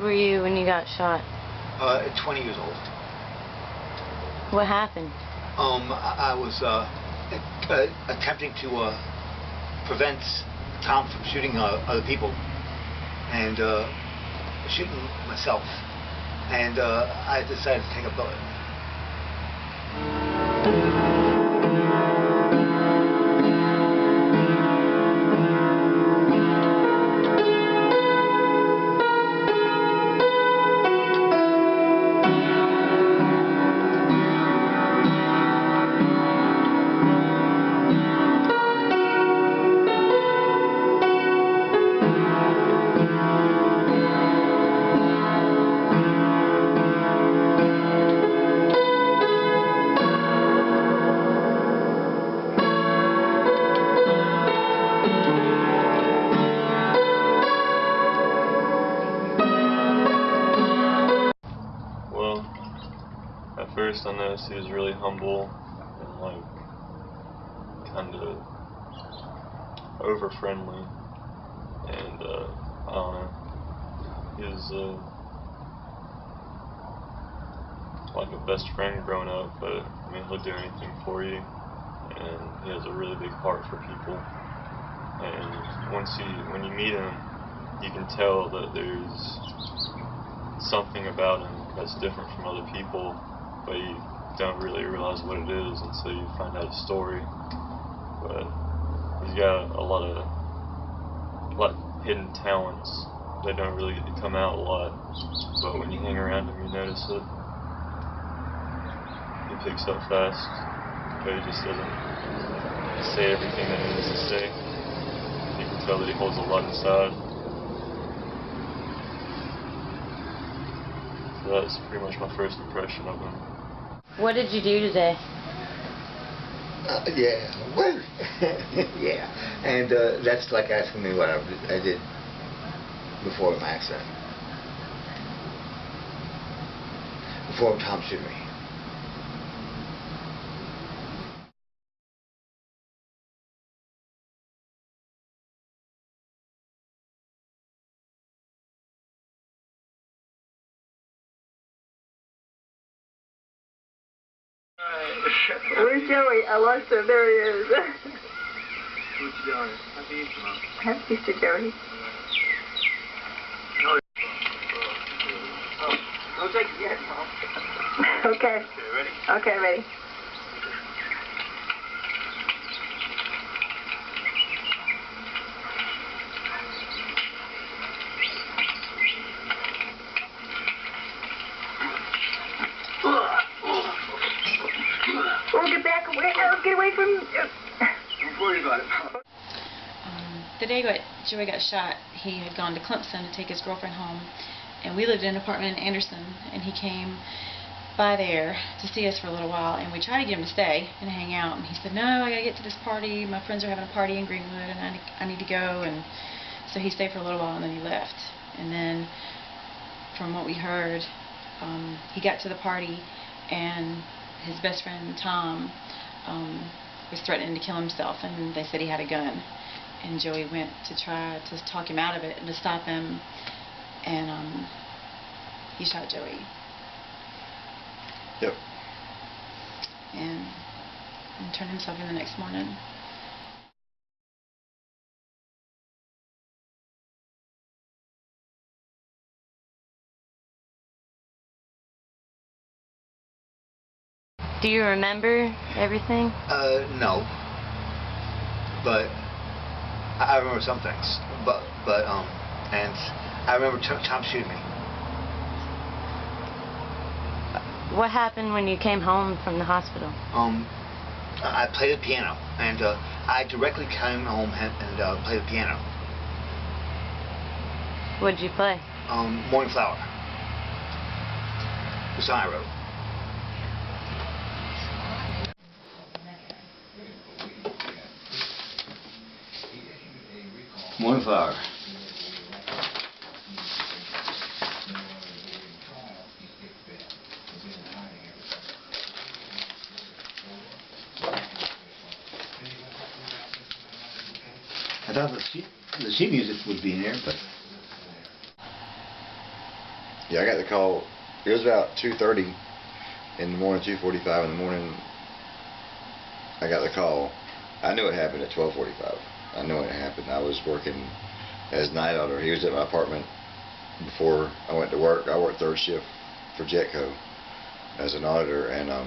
were you when you got shot? 20 years old. What happened? I was attempting to prevent Tom from shooting other people and shooting myself. And I decided to take a bullet. At first I noticed he was really humble and like kind of over friendly, and I don't know, he was like a best friend growing up, but I mean he'll do anything for you, and he has a really big heart for people, and when you meet him you can tell that there's something about him that's different from other people, but you don't really realize what it is until you find out his story. But he's got a lot of hidden talents that don't really get to come out a lot, but when you hang around him you notice it. He picks up fast, but he just doesn't say everything that he needs to say. You can tell that he holds a lot inside. So that's pretty much my first impression of him. What did you do today? Well, yeah. And that's like asking me what I did before my accident. Before Tom shot me. Where's Joey? I lost him. There he is. What you doing? Happy Easter, Mom. Happy Easter, Joey. Don't take it yet, Mom. Okay. Okay, ready? Okay, ready. Oh, get back away. Oh, get away from... Don't worry about it. The day Joey got shot, he had gone to Clemson to take his girlfriend home, and we lived in an apartment in Anderson, and he came by there to see us for a little while, and we tried to get him to stay and hang out, and he said, no, I gotta get to this party, my friends are having a party in Greenwood, and I need to go. And so he stayed for a little while, and then he left. And then from what we heard, he got to the party, and his best friend Tom was threatening to kill himself, and they said he had a gun, and Joey went to try to talk him out of it and to stop him, and he shot Joey. Yep. And turned himself in the next morning. Do you remember everything? No. But I remember some things. And I remember Tom shooting me. What happened when you came home from the hospital? I played the piano, and I directly came home and played the piano. What did you play? Morning Flower. The song I wrote. Morning Flower. I thought the sheet music would be in there, but Yeah, I got the call. It was about 2:30 in the morning, 2:45 in the morning. I got the call. I knew it happened at 12:45. I knew it happened. I was working as night auditor. He was at my apartment before I went to work. I worked third shift for Jetco as an auditor, and I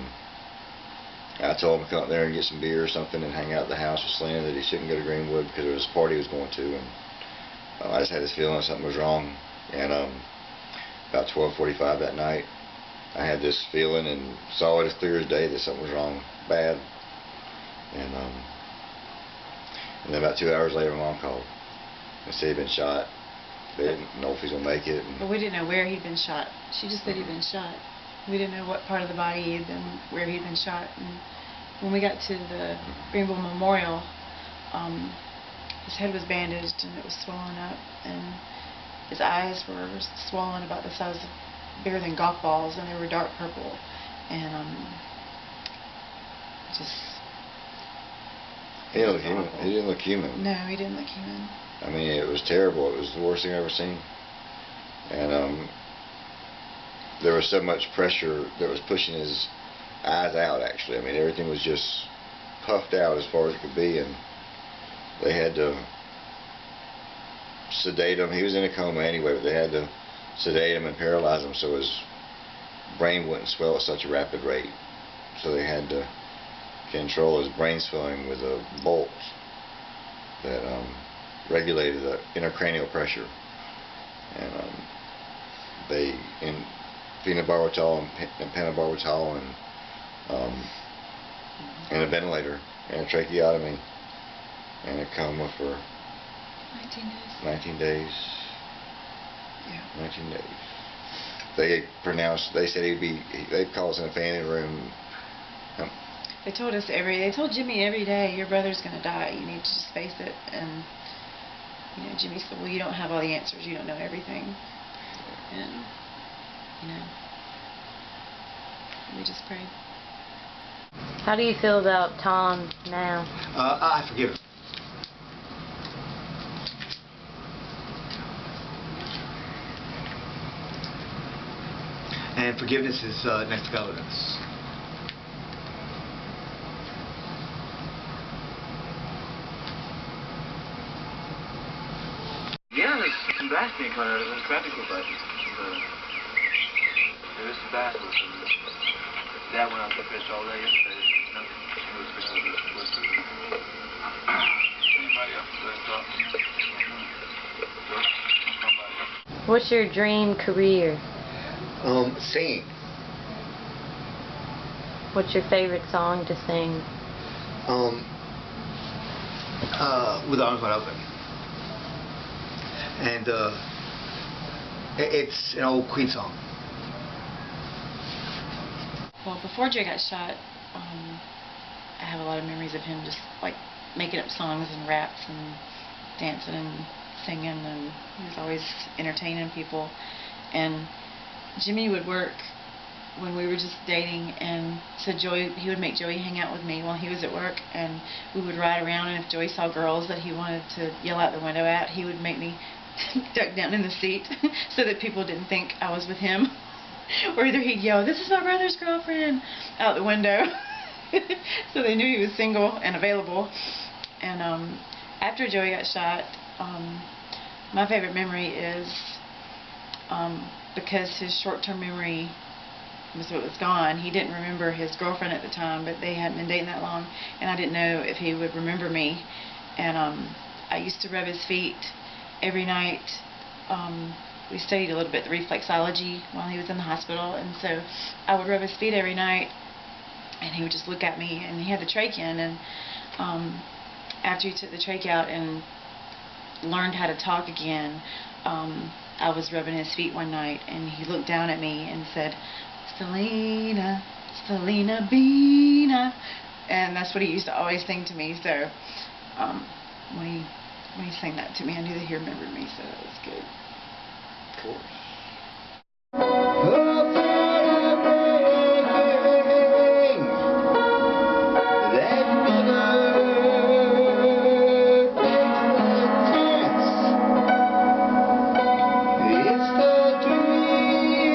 told him to come up there and get some beer or something and hang out at the house with Selena, that he shouldn't go to Greenwood because there was a party he was going to, and I just had this feeling something was wrong. And about 12:45 that night, I had this feeling and saw it as clear as day that something was wrong, bad. And then about 2 hours later, my mom called and said he'd been shot. They didn't know if he was gonna make it. But we didn't know where he'd been shot. She just said he'd been shot. We didn't know what part of the body he'd been, where he'd been shot. And when we got to the Greenville Memorial, his head was bandaged and it was swollen up, and his eyes were swollen about the size of bigger than golf balls, and they were dark purple. And just. He didn't look human. He didn't look human. No, he didn't look human. I mean, it was terrible. It was the worst thing I've ever seen. And there was so much pressure that was pushing his eyes out, actually. I mean, everything was just puffed out as far as it could be, and they had to sedate him. He was in a coma anyway, but they had to sedate him and paralyze him so his brain wouldn't swell at such a rapid rate. So they had to control his brain swelling with a bolt that regulated the intracranial pressure. And they in phenobarbital and pentobarbital and a ventilator and a tracheotomy and a coma for 19 days. Yeah. 19 days. They said they'd call us in a family room. They told Jimmy every day, your brother's going to die. You need to just face it. And, Jimmy said, well, you don't have all the answers. You don't know everything. And, we just prayed. How do you feel about Tom now? I forgive him. And forgiveness is next to evidence. Yeah, there's some bass being caught out of those practical budgets. There is some bass. Dad went out to fish all day yesterday. Nothing. He was fishing with anybody else that What's your dream career? Singing. What's your favorite song to sing? With Arms Wide Open. And it's an old Queen song. Well, before Joey got shot, I have a lot of memories of him just like making up songs and raps and dancing and singing, and he was always entertaining people. And Jimmy would work when we were just dating, and so he would make Joey hang out with me while he was at work, and we would ride around, and if Joey saw girls that he wanted to yell out the window at, he would make me duck down in the seat so that people didn't think I was with him. Or either he'd yell, "This is my brother's girlfriend," out the window. So they knew he was single and available. And after Joey got shot, my favorite memory is because his short-term memory was gone. He didn't remember his girlfriend at the time, but they hadn't been dating that long, and I didn't know if he would remember me. And I used to rub his feet every night. We studied a little bit the reflexology while he was in the hospital, and so I would rub his feet every night, and he would just look at me, and he had the trach in, and after he took the trach out and learned how to talk again, I was rubbing his feet one night, and he looked down at me and said, "Selena, Selena Bina," and that's what he used to always sing to me. So when he sang that to me, I knew that he remembered me, so that was good. Of course. It's the dream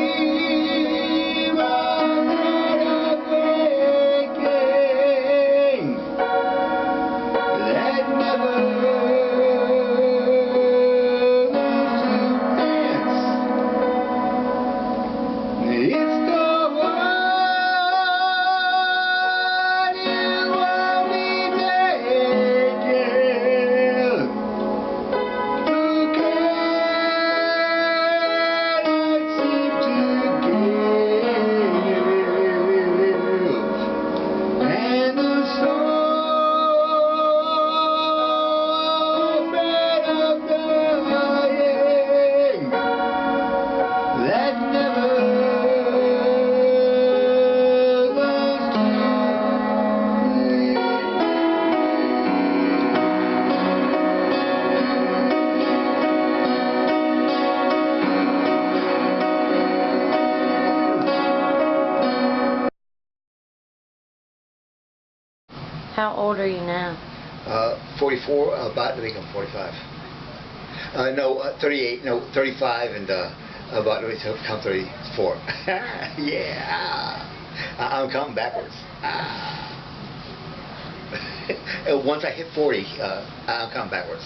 How old are you now? 44, about to become 45. No, 38, no, 35, and about to become 34. Yeah. I'm counting backwards. Once I hit 40, I'm counting backwards.